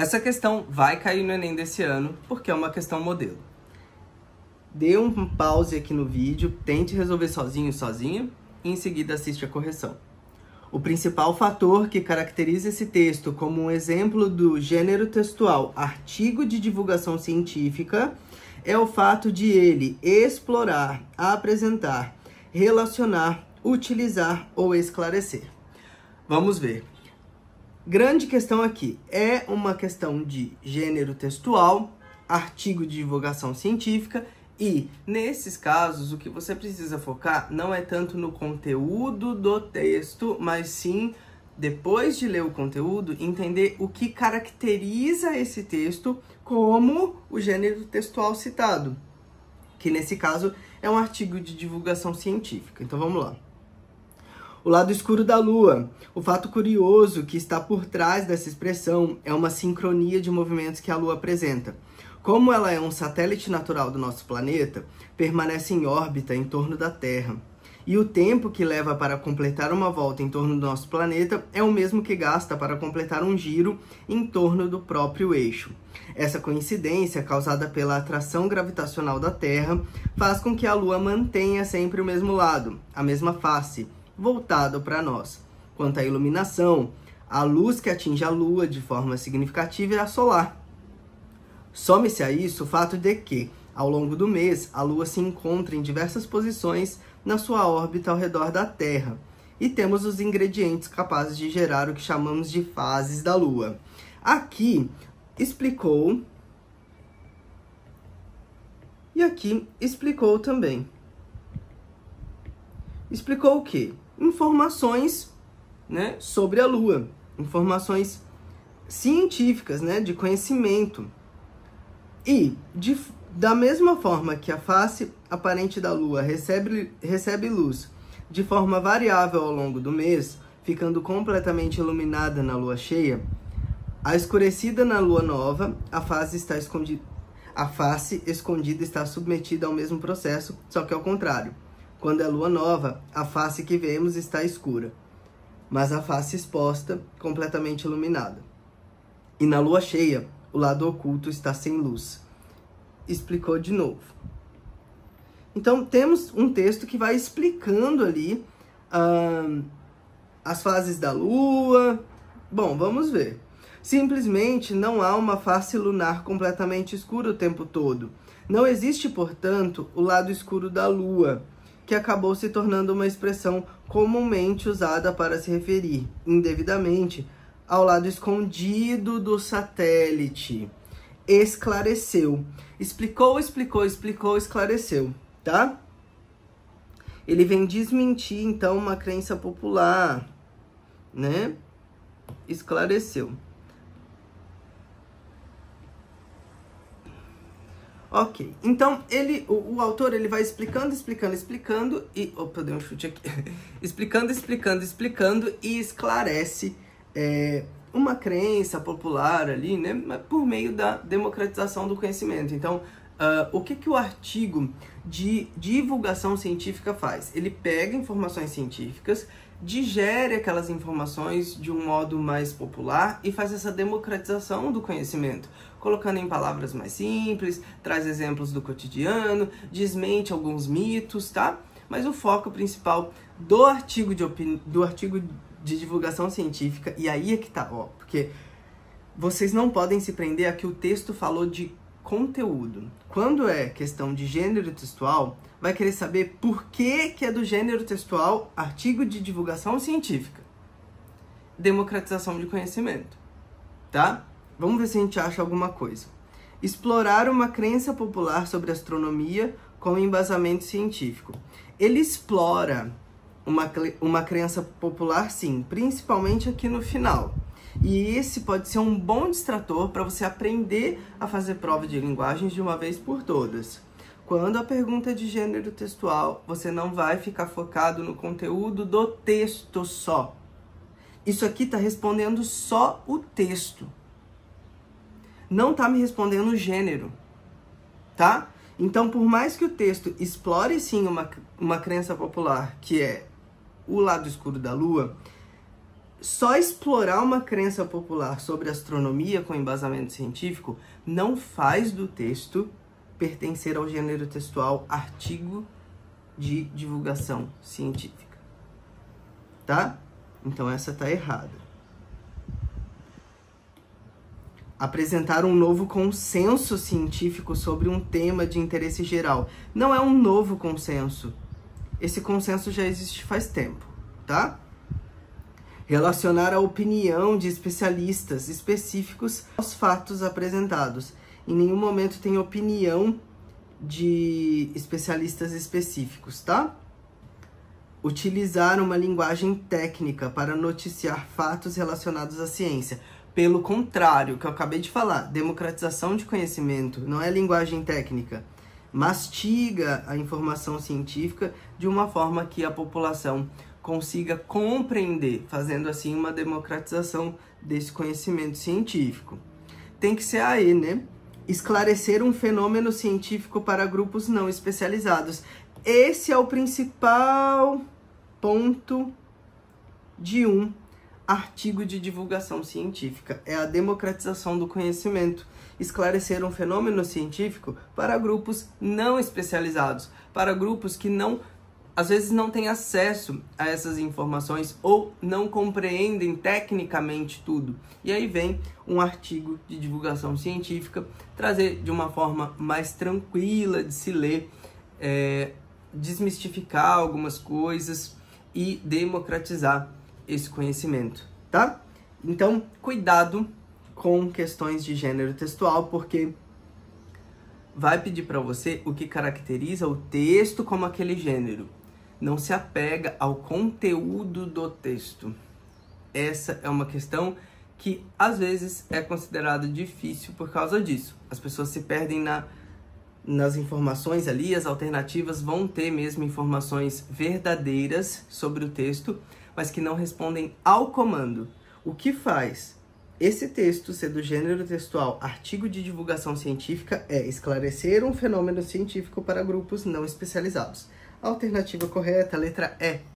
Essa questão vai cair no Enem desse ano, porque é uma questão modelo. Dê um pause aqui no vídeo, tente resolver sozinho, sozinha, e em seguida assiste a correção. O principal fator que caracteriza esse texto como um exemplo do gênero textual artigo de divulgação científica é o fato de ele explorar, apresentar, relacionar, utilizar ou esclarecer. Vamos ver. Grande questão aqui. É uma questão de gênero textual, artigo de divulgação científica e, nesses casos, o que você precisa focar não é tanto no conteúdo do texto, mas sim, depois de ler o conteúdo, entender o que caracteriza esse texto como o gênero textual citado, que nesse caso é um artigo de divulgação científica. Então vamos lá. O lado escuro da Lua. O fato curioso que está por trás dessa expressão é uma sincronia de movimentos que a Lua apresenta. Como ela é um satélite natural do nosso planeta, permanece em órbita em torno da Terra. E o tempo que leva para completar uma volta em torno do nosso planeta é o mesmo que gasta para completar um giro em torno do próprio eixo. Essa coincidência, causada pela atração gravitacional da Terra, faz com que a Lua mantenha sempre o mesmo lado, a mesma face, voltado para nós. Quanto à iluminação, a luz que atinge a Lua de forma significativa é a solar. Some-se a isso o fato de que, ao longo do mês, a Lua se encontra em diversas posições na sua órbita ao redor da Terra, e temos os ingredientes capazes de gerar o que chamamos de fases da Lua. Aqui explicou, e aqui explicou também. Explicou o quê? Informações, né, sobre a Lua, informações científicas, né, de conhecimento. E, da mesma forma que a face aparente da Lua recebe luz de forma variável ao longo do mês, ficando completamente iluminada na Lua cheia, a escurecida na Lua nova, a face escondida está submetida ao mesmo processo, só que ao contrário. Quando é Lua nova, a face que vemos está escura, mas a face exposta, completamente iluminada. E na Lua cheia, o lado oculto está sem luz. Explicou de novo. Então, temos um texto que vai explicando ali as fases da Lua. Bom, vamos ver. Simplesmente não há uma face lunar completamente escura o tempo todo. Não existe, portanto, o lado escuro da Lua, que acabou se tornando uma expressão comumente usada para se referir, indevidamente, ao lado escondido do satélite. Esclareceu. Explicou, esclareceu, tá? Ele vem desmentir, então, uma crença popular, né? Esclareceu. Ok, então o autor ele vai explicando e... Opa, dei um chute aqui. explicando e esclarece uma crença popular ali, né, por meio da democratização do conhecimento. Então, o que o artigo de divulgação científica faz? Ele pega informações científicas, digere aquelas informações de um modo mais popular e faz essa democratização do conhecimento, colocando em palavras mais simples, traz exemplos do cotidiano, desmente alguns mitos, tá? Mas o foco principal do artigo de divulgação científica, e aí é que tá, ó, porque vocês não podem se prender a que o texto falou de conteúdo. Quando é questão de gênero textual, vai querer saber por que é do gênero textual artigo de divulgação científica. Democratização de conhecimento, tá? Vamos ver se a gente acha alguma coisa. Explorar uma crença popular sobre astronomia com embasamento científico. Ele explora uma crença popular, sim, principalmente aqui no final. E esse pode ser um bom distrator para você aprender a fazer prova de linguagens de uma vez por todas. Quando a pergunta é de gênero textual, você não vai ficar focado no conteúdo do texto só. Isso aqui está respondendo só o texto. Não está me respondendo o gênero, tá? Então, por mais que o texto explore, sim, uma crença popular, que é o lado escuro da Lua, só explorar uma crença popular sobre astronomia com embasamento científico não faz do texto pertencer ao gênero textual artigo de divulgação científica. Tá? Então essa tá errada. Apresentar um novo consenso científico sobre um tema de interesse geral. Não é um novo consenso. Esse consenso já existe faz tempo, tá? Relacionar a opinião de especialistas específicos aos fatos apresentados. Em nenhum momento tem opinião de especialistas específicos, tá? Utilizar uma linguagem técnica para noticiar fatos relacionados à ciência. Pelo contrário, que eu acabei de falar, democratização de conhecimento não é linguagem técnica. Mastiga a informação científica de uma forma que a população consiga compreender, fazendo assim uma democratização desse conhecimento científico. Tem que ser aí, né? Esclarecer um fenômeno científico para grupos não especializados. Esse é o principal ponto de um artigo de divulgação científica. É a democratização do conhecimento. Esclarecer um fenômeno científico para grupos não especializados, para grupos que às vezes não têm acesso a essas informações ou não compreendem tecnicamente tudo. E aí vem um artigo de divulgação científica trazer de uma forma mais tranquila de se ler, desmistificar algumas coisas e democratizar esse conhecimento, tá? Então, cuidado com questões de gênero textual, porque vai pedir para você o que caracteriza o texto como aquele gênero. Não se apega ao conteúdo do texto. Essa é uma questão que, às vezes, é considerada difícil por causa disso. As pessoas se perdem nas informações ali, as alternativas vão ter mesmo informações verdadeiras sobre o texto, mas que não respondem ao comando. O que faz esse texto ser do gênero textual artigo de divulgação científica é esclarecer um fenômeno científico para grupos não especializados. A alternativa correta, a letra E.